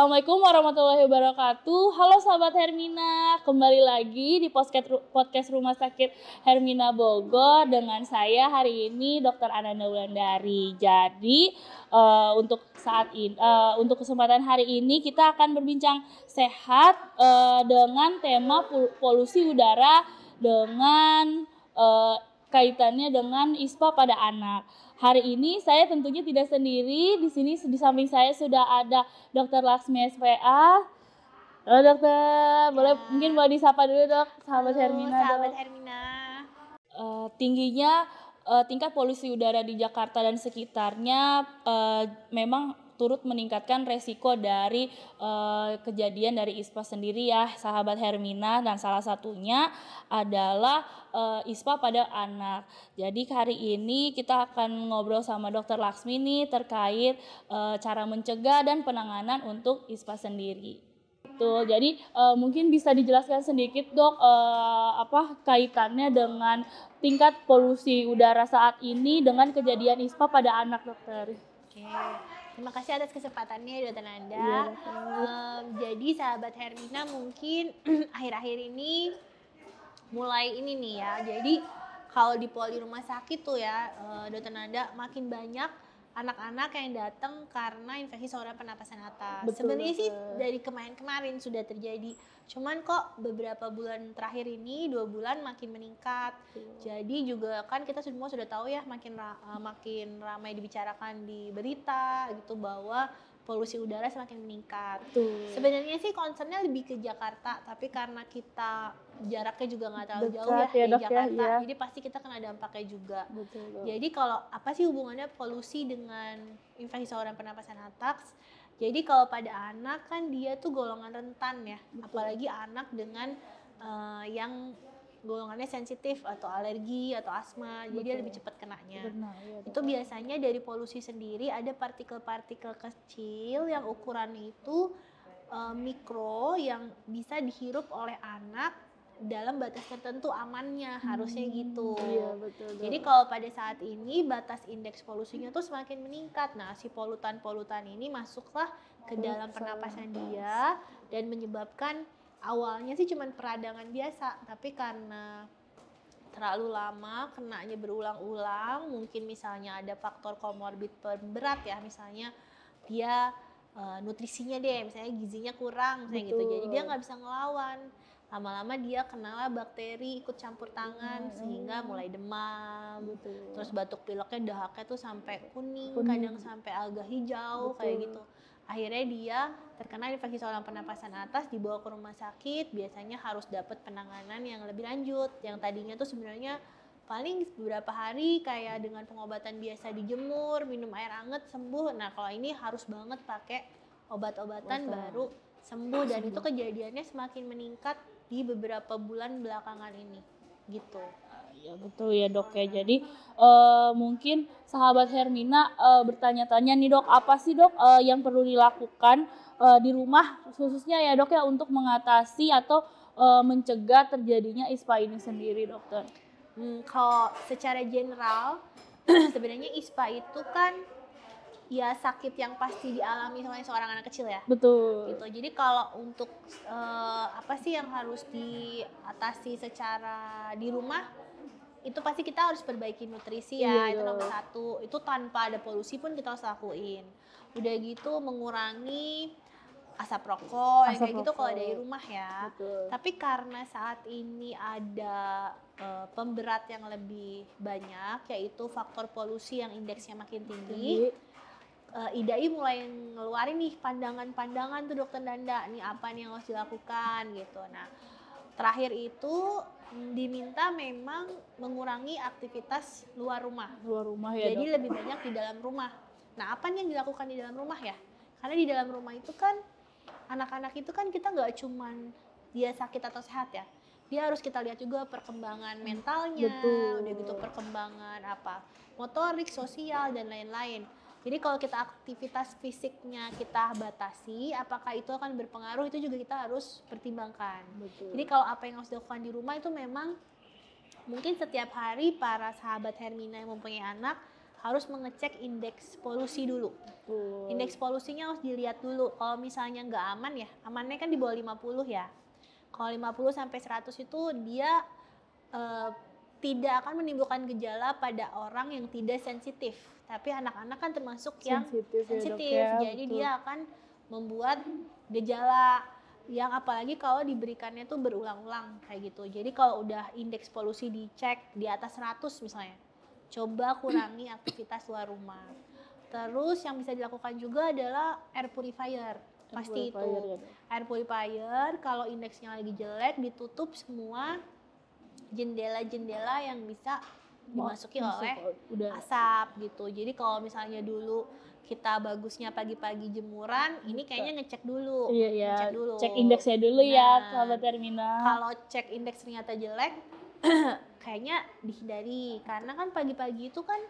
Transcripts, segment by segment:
Assalamualaikum warahmatullahi wabarakatuh. Halo sahabat Hermina, kembali lagi di podcast Rumah Sakit Hermina Bogor dengan saya hari ini Dr. Ananda Wulandari. Jadi untuk kesempatan hari ini kita akan berbincang sehat dengan tema polusi udara dengan kaitannya dengan ISPA pada anak. Hari ini saya tentunya tidak sendiri. Di sini di samping saya sudah ada Dr. Laksmi SPA. Halo dokter, mungkin boleh disapa dulu dok, sahabat Hermina. Sahabat Hermina. Tingginya tingkat polusi udara di Jakarta dan sekitarnya memang turut meningkatkan resiko dari kejadian dari ISPA sendiri ya sahabat Hermina, dan salah satunya adalah ISPA pada anak. Jadi hari ini kita akan ngobrol sama Dr. Laksmi nih terkait cara mencegah dan penanganan untuk ISPA sendiri. Tuh, jadi mungkin bisa dijelaskan sedikit dok apa kaitannya dengan tingkat polusi udara saat ini dengan kejadian ISPA pada anak dokter. Oke. Terima kasih atas kesempatannya Dokter Nanda. Jadi sahabat Hermina mungkin akhir-akhir ini mulai ini nih ya. Jadi kalau di poli rumah sakit tuh ya Dokter Nanda makin banyak anak-anak yang datang karena infeksi saluran pernapasan atas. Sebenarnya sih dari kemarin sudah terjadi. Cuman kok beberapa bulan terakhir ini 2 bulan makin meningkat. Jadi juga kan kita semua sudah tahu ya makin ramai dibicarakan di berita gitu bahwa polusi udara semakin meningkat. Sebenarnya sih concernnya lebih ke Jakarta, tapi karena kita jaraknya juga nggak terlalu jauh ya dari Jakarta, jadi pasti kita kena dampaknya juga. Jadi kalau apa sih hubungannya polusi dengan infeksi saluran pernapasan atas? Jadi kalau pada anak kan dia tuh golongan rentan ya, apalagi anak dengan yang golongannya sensitif atau alergi atau asma, jadi dia lebih cepat kenanya. Itu biasanya dari polusi sendiri ada partikel-partikel kecil yang ukurannya itu mikro yang bisa dihirup oleh anak dalam batas tertentu amannya, harusnya gitu. Jadi kalau pada saat ini batas indeks polusinya tuh semakin meningkat. Nah, si polutan-polutan ini masuklah ke dalam pernapasan dia dan menyebabkan awalnya sih cuma peradangan biasa, tapi karena terlalu lama kenanya berulang-ulang, mungkin misalnya ada faktor komorbid pemberat ya, misalnya dia nutrisinya deh, misalnya gizinya kurang misalnya gitu, jadi dia nggak bisa ngelawan. Lama-lama dia kenalah bakteri ikut campur tangan sehingga mulai demam, terus batuk pileknya dahaknya tuh sampai kuning, kadang sampai agak hijau kayak gitu. Akhirnya dia terkena infeksi saluran pernapasan atas, dibawa ke rumah sakit, biasanya harus dapat penanganan yang lebih lanjut. Yang tadinya tuh sebenarnya paling beberapa hari kayak dengan pengobatan biasa dijemur, minum air hangat sembuh. Nah kalau ini harus banget pakai obat-obatan baru sembuh, dan itu kejadiannya semakin meningkat di beberapa bulan belakangan ini gitu. Ya betul ya dok ya. Jadi mungkin sahabat Hermina bertanya-tanya nih dok, apa sih dok yang perlu dilakukan di rumah khususnya ya dok ya untuk mengatasi atau mencegah terjadinya ISPA ini sendiri dokter? Kalau secara general sebenarnya ISPA itu kan ya sakit yang pasti dialami oleh seorang anak kecil ya. Betul. Gitu. Jadi kalau untuk apa sih yang harus diatasi secara di rumah, itu pasti kita harus perbaiki nutrisi ya, itu nomor 1. Itu tanpa ada polusi pun kita harus lakuin. Udah gitu mengurangi asap rokok, yang kayak gitu kalau dari rumah ya. Tapi karena saat ini ada pemberat yang lebih banyak, yaitu faktor polusi yang indeksnya makin tinggi, IDAI mulai ngeluarin nih pandangan-pandangan tuh Dokter Nanda, nih apa nih yang harus dilakukan gitu. Nah, terakhir itu diminta memang mengurangi aktivitas luar rumah. Ya, jadi lebih banyak di dalam rumah. Nah, apa nih yang dilakukan di dalam rumah ya? Karena di dalam rumah itu kan anak-anak itu kan kita nggak cuman dia sakit atau sehat ya, dia harus kita lihat juga perkembangan mentalnya, udah gitu perkembangan apa motorik, sosial dan lain-lain. Jadi kalau kita aktivitas fisiknya kita batasi, apakah itu akan berpengaruh, itu juga kita harus pertimbangkan. Jadi kalau apa yang harus dilakukan di rumah itu memang mungkin setiap hari para sahabat Hermina yang mempunyai anak harus mengecek indeks polusi dulu. Indeks polusinya harus dilihat dulu. Kalau misalnya nggak aman ya, amannya kan di bawah 50 ya. Kalau 50 sampai 100 itu dia tidak akan menimbulkan gejala pada orang yang tidak sensitif. Tapi anak-anak kan termasuk yang sensitif. Ya, Jadi dia akan membuat gejala yang apalagi kalau diberikannya tuh berulang-ulang kayak gitu. Jadi kalau udah indeks polusi dicek di atas 100 misalnya, coba kurangi aktivitas luar rumah. Terus yang bisa dilakukan juga adalah air purifier. Pasti itu. Ya, air purifier kalau indeksnya lagi jelek ditutup semua jendela-jendela yang bisa dimasuki oleh asap gitu. Jadi kalau misalnya dulu kita bagusnya pagi-pagi jemuran, ini kayaknya ngecek dulu. Ngecek dulu. Cek indeksnya dulu ya, sahabat Hermina. Kalau cek indeks ternyata jelek, kayaknya dihindari. Karena kan pagi-pagi itu kan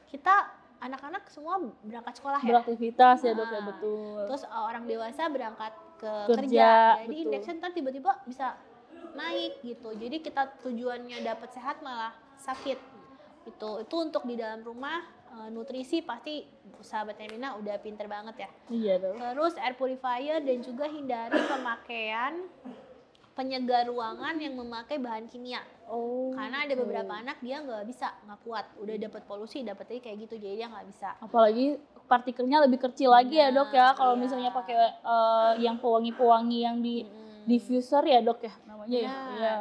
kita anak-anak semua berangkat sekolah ya. Beraktivitas ya dok ya, betul. Terus orang dewasa berangkat ke kerja. Jadi betul. indeksnya ntar tiba-tiba bisa naik gitu. Jadi kita tujuannya dapat sehat malah sakit. Itu untuk di dalam rumah. Nutrisi pasti sahabat Hermina udah pinter banget ya. Iya dong. Terus air purifier dan juga hindari pemakaian penyegar ruangan yang memakai bahan kimia. Karena ada beberapa anak dia nggak kuat, udah dapat polusi, dapetnya kayak gitu, jadi dia nggak bisa. Apalagi partikelnya lebih kecil lagi ya dok ya, kalau misalnya pakai yang pewangi-pewangi yang di diffuser ya dok ya namanya ya.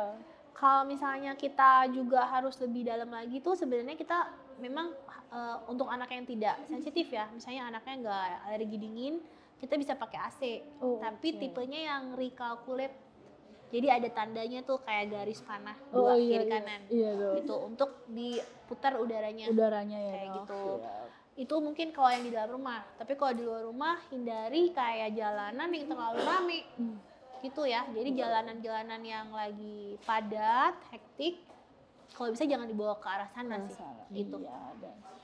Kalau misalnya kita juga harus lebih dalam lagi tuh sebenarnya kita memang untuk anak yang tidak sensitif ya, misalnya anaknya nggak alergi dingin, kita bisa pakai AC. Tapi tipenya yang recalculate, jadi ada tandanya tuh kayak garis panah dua kiri kanan, gitu untuk diputar udaranya ya kayak gitu. Itu mungkin kalau yang di dalam rumah, tapi kalau di luar rumah hindari kayak jalanan yang terlalu rame. Gitu ya, jadi jalanan-jalanan yang lagi padat, hektik, kalau bisa jangan dibawa ke arah sana sih, gitu.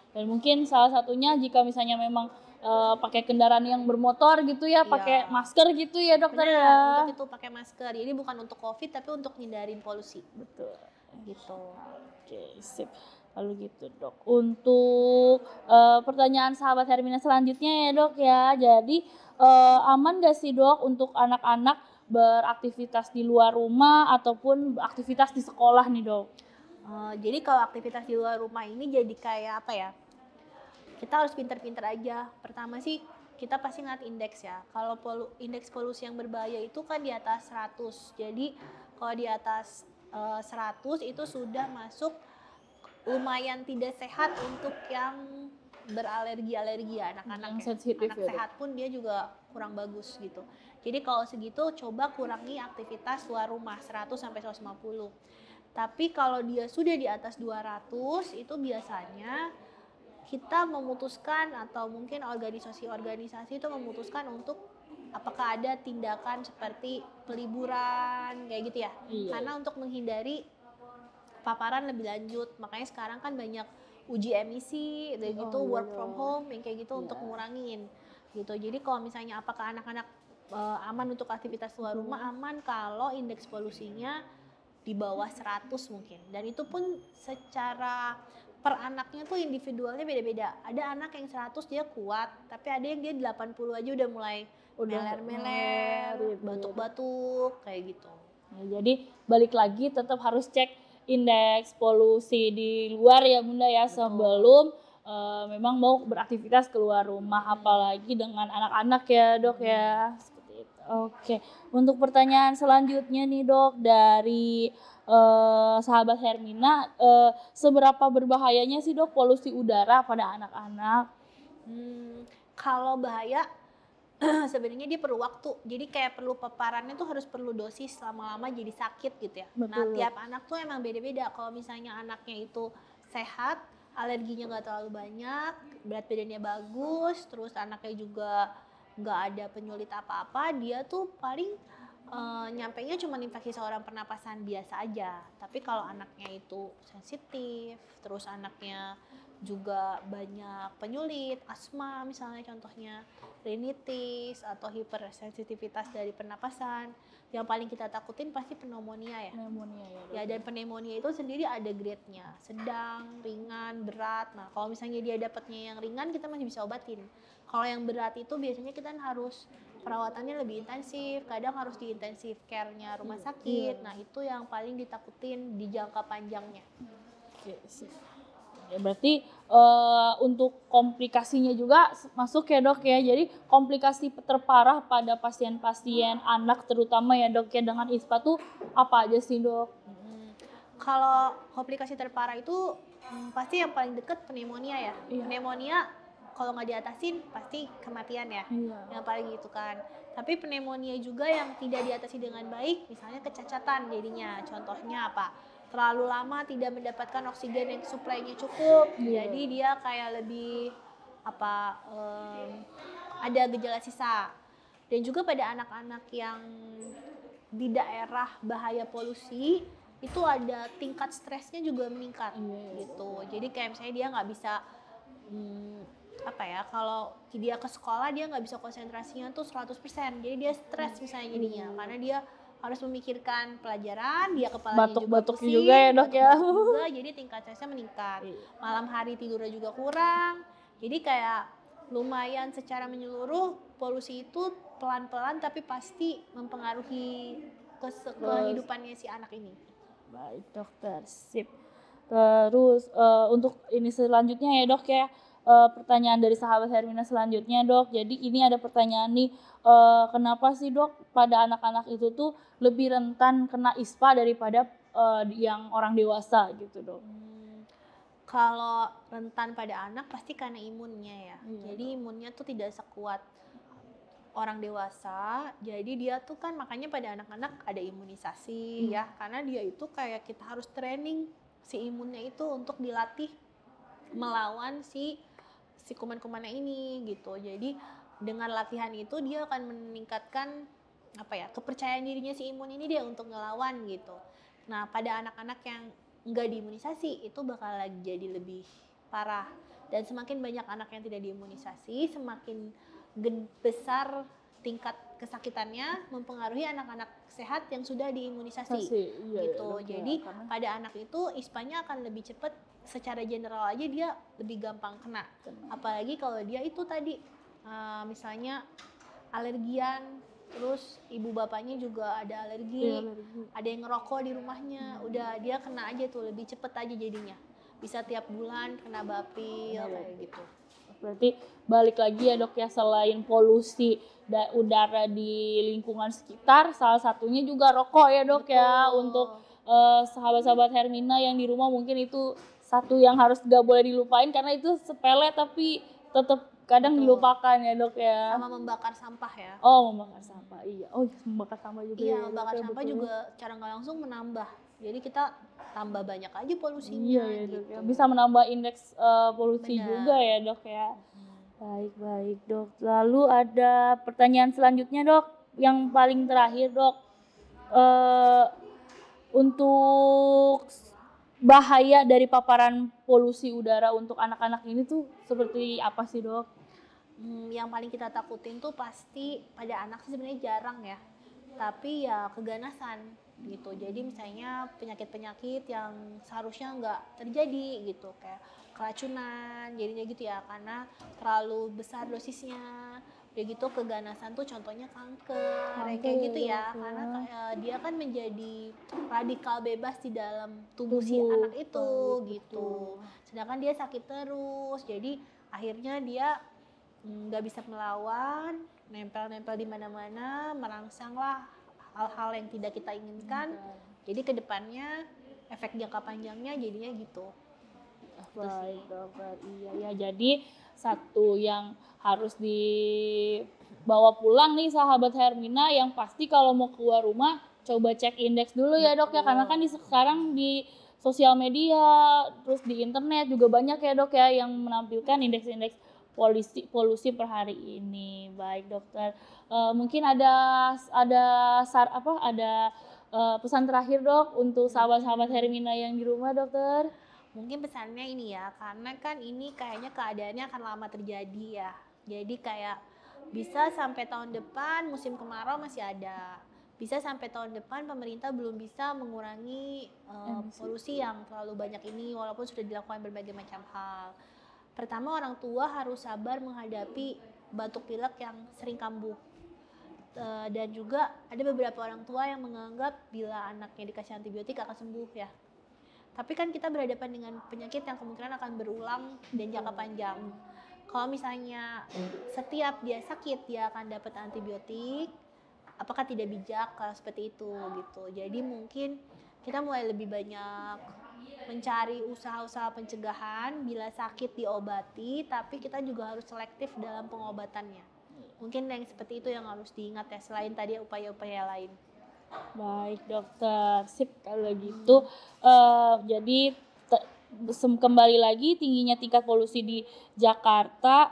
Dan mungkin salah satunya jika misalnya memang pakai kendaraan yang bermotor gitu ya, pakai masker gitu ya dokter. Benar, ya. Untuk itu pakai masker, jadi bukan untuk COVID tapi untuk hindarin polusi. Betul. Gitu. Oke, sip. Lalu gitu dok. Untuk pertanyaan sahabat Hermina selanjutnya ya dok ya. Jadi aman gak sih dok untuk anak-anak beraktivitas di luar rumah ataupun beraktivitas di sekolah nih dok? Jadi kalau aktivitas di luar rumah ini jadi kayak apa ya? Kita harus pinter-pinter aja. Pertama sih kita pasti ngeliat indeks ya. Kalau indeks polusi yang berbahaya itu kan di atas 100. Jadi kalau di atas 100 itu sudah masuk lumayan tidak sehat untuk yang beralergi ya, anak-anak ya. Anak sehat pun dia juga kurang bagus gitu. Jadi kalau segitu coba kurangi aktivitas luar rumah 100 sampai 150. Tapi kalau dia sudah di atas 200 itu biasanya kita memutuskan atau mungkin organisasi-organisasi itu memutuskan untuk apakah ada tindakan seperti peliburan kayak gitu ya. Karena untuk menghindari paparan lebih lanjut, makanya sekarang kan banyak uji emisi gitu, work from home yang kayak gitu untuk ngurangin gitu. Jadi kalau misalnya apakah anak-anak aman untuk aktivitas luar rumah, aman kalau indeks polusinya di bawah 100 mungkin. Dan itu pun secara per anaknya tuh individualnya beda-beda. Ada anak yang 100 dia kuat, tapi ada yang dia 80 aja udah mulai meler-meler, batuk-batuk kayak gitu. Ya, jadi balik lagi tetap harus cek indeks polusi di luar ya Bunda ya. Betul. Sebelum memang mau beraktivitas keluar rumah, apalagi dengan anak-anak ya dok ya. Seperti itu. Oke, untuk pertanyaan selanjutnya nih dok dari sahabat Hermina, seberapa berbahayanya sih dok polusi udara pada anak-anak? Kalau bahaya sebenarnya dia perlu waktu, jadi kayak perlu paparannya tuh harus perlu dosis lama-lama jadi sakit gitu ya. Betul. Nah tiap anak tuh emang beda-beda. Kalau misalnya anaknya itu sehat, alerginya nggak terlalu banyak, berat badannya bagus, terus anaknya juga nggak ada penyulit apa-apa, dia tuh paling nyampainya cuma infeksi saluran pernapasan biasa aja. Tapi kalau anaknya itu sensitif, terus anaknya juga banyak penyulit, asma misalnya contohnya, rinitis atau hipersensitivitas dari pernapasan, yang paling kita takutin pasti pneumonia ya. Pneumonia ya, Dok. Ya, dan pneumonia itu sendiri ada grade-nya, sedang, ringan, berat. Nah, kalau misalnya dia dapatnya yang ringan, kita masih bisa obatin. Kalau yang berat itu biasanya kita harus perawatannya lebih intensif, kadang harus di intensive care-nya rumah sakit. Nah, itu yang paling ditakutin di jangka panjangnya. Oke, sip. Ya, berarti untuk komplikasinya juga masuk ya, Dok ya. Jadi komplikasi terparah pada pasien-pasien anak terutama ya, Dok ya, dengan ISPA tuh apa aja sih, Dok? Kalau komplikasi terparah itu pasti yang paling deket pneumonia ya. Iya. Pneumonia kalau nggak diatasin pasti kematian ya. Iya. Yang paling gitu kan. Tapi pneumonia juga yang tidak diatasi dengan baik, misalnya kecacatan jadinya. Contohnya apa? Terlalu lama tidak mendapatkan oksigen yang suplainya cukup. Iya. Jadi dia kayak lebih ada gejala sisa. Dan juga pada anak-anak yang di daerah bahaya polusi itu ada tingkat stresnya juga meningkat gitu. Jadi kayak misalnya dia nggak bisa kalau dia ke sekolah dia nggak bisa konsentrasinya tuh 100%. Jadi dia stres misalnya jadinya karena dia harus memikirkan pelajaran, dia kepalanya Batuk-batuk pusing, juga ya, Dok ya. batuk-batuk juga, jadi tingkat stresnya meningkat. Malam hari tidurnya juga kurang. Jadi kayak lumayan secara menyeluruh polusi itu pelan-pelan tapi pasti mempengaruhi kehidupannya si anak ini. Baik, dokter, sip. Terus untuk ini selanjutnya ya, Dok ya, pertanyaan dari sahabat Hermina selanjutnya, Dok. Jadi ini ada pertanyaan nih, kenapa sih, Dok, pada anak-anak itu tuh lebih rentan kena ISPA daripada yang orang dewasa gitu, Dok? Kalau rentan pada anak pasti karena imunnya ya. Jadi imunnya tuh tidak sekuat orang dewasa, jadi dia tuh kan makanya pada anak-anak ada imunisasi ya, karena dia itu kayak kita harus training si imunnya itu untuk dilatih melawan si kuman-kumannya ini gitu. Jadi dengan latihan itu dia akan meningkatkan kepercayaan dirinya si imun ini dia untuk ngelawan gitu. Nah, pada anak-anak yang enggak diimunisasi itu bakal lagi jadi lebih parah. Dan semakin banyak anak yang tidak diimunisasi, semakin besar tingkat kesakitannya mempengaruhi anak-anak sehat yang sudah diimunisasi gitu. Jadi pada anak itu ISPA-nya akan lebih cepat, secara general aja dia lebih gampang kena. Apalagi kalau dia itu tadi misalnya alergian, terus ibu bapaknya juga ada alergi, ada yang ngerokok di rumahnya, udah dia kena aja tuh lebih cepet aja jadinya. Bisa tiap bulan kena bapil kayak gitu. Berarti balik lagi ya, Dok ya, selain polusi udara di lingkungan sekitar, salah satunya juga rokok ya, Dok. Betul. Ya. Untuk sahabat-sahabat Hermina yang di rumah mungkin itu satu yang harus gak boleh dilupain karena itu sepele tapi tetap kadang dilupakan ya, Dok ya. Sama membakar sampah ya. Oh, membakar sampah. Iya. Oh, membakar sampah juga. Iya, membakar sampah juga cara nggak langsung menambah. Jadi kita tambah banyak aja polusinya. Iya, gitu. Dok ya. Bisa menambah indeks polusi juga ya, Dok ya. Baik, Dok. Lalu ada pertanyaan selanjutnya, Dok. Yang paling terakhir, Dok. Untuk bahaya dari paparan polusi udara untuk anak-anak ini tuh seperti apa sih, Dok? Yang paling kita takutin tuh pasti pada anak sih sebenarnya jarang ya. Tapi ya keganasan gitu. Jadi misalnya penyakit-penyakit yang seharusnya nggak terjadi gitu, kayak keracunan jadinya gitu ya, karena terlalu besar dosisnya. Udah gitu keganasan tuh contohnya kanker kayak gitu ya, karena dia kan menjadi radikal bebas di dalam tubuh si anak itu gitu. Sedangkan dia sakit terus, jadi akhirnya dia nggak bisa melawan, nempel-nempel di mana-mana, merangsanglah hal-hal yang tidak kita inginkan. Jadi kedepannya efek jangka panjangnya jadinya gitu. Baik, Dokter. Iya ya, jadi satu yang harus dibawa pulang nih sahabat Hermina, yang pasti kalau mau keluar rumah coba cek indeks dulu ya, Dok ya, karena kan sekarang di sosial media terus di internet juga banyak ya, Dok ya, yang menampilkan indeks-indeks polusi per hari ini. Baik dokter, mungkin ada pesan terakhir dok untuk sahabat-sahabat Hermina yang di rumah dokter? Mungkin pesannya ini ya, karena kan ini kayaknya keadaannya akan lama terjadi ya. Jadi kayak bisa sampai tahun depan musim kemarau masih ada. Bisa sampai tahun depan pemerintah belum bisa mengurangi polusi yang terlalu banyak ini walaupun sudah dilakukan berbagai macam hal. Pertama, orang tua harus sabar menghadapi batuk pilek yang sering kambuh. Dan juga ada beberapa orang tua yang menganggap bila anaknya dikasih antibiotik akan sembuh ya. Tapi kan kita berhadapan dengan penyakit yang kemungkinan akan berulang dan jangka panjang. Kalau misalnya setiap dia sakit dia akan dapat antibiotik, apakah tidak bijak kalau seperti itu gitu. Jadi mungkin kita mulai lebih banyak mencari usaha-usaha pencegahan, bila sakit diobati, tapi kita juga harus selektif dalam pengobatannya. Mungkin yang seperti itu yang harus diingat ya, selain tadi upaya-upaya lain. Baik dokter, sip kalau gitu. Jadi kembali lagi tingginya tingkat polusi di Jakarta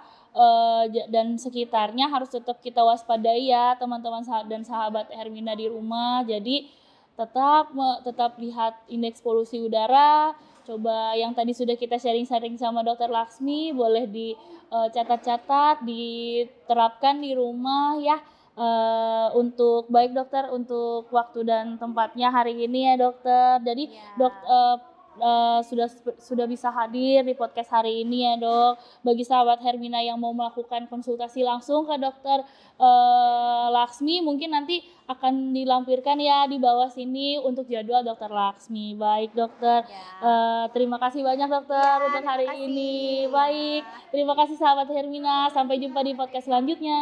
dan sekitarnya harus tetap kita waspadai ya teman-teman dan sahabat Hermina di rumah. Jadi tetap lihat indeks polusi udara. Coba yang tadi sudah kita sharing-sharing sama Dokter Laksmi, boleh dicatat-catat, diterapkan di rumah ya. Untuk baik dokter, untuk waktu dan tempatnya hari ini ya dokter. Jadi sudah bisa hadir di podcast hari ini ya dok. Bagi sahabat Hermina yang mau melakukan konsultasi langsung ke dokter Laksmi, mungkin nanti akan dilampirkan ya di bawah sini untuk jadwal dokter Laksmi. Baik dokter, terima kasih banyak dokter untuk hari ini. Baik, terima kasih sahabat Hermina. Sampai jumpa di podcast selanjutnya.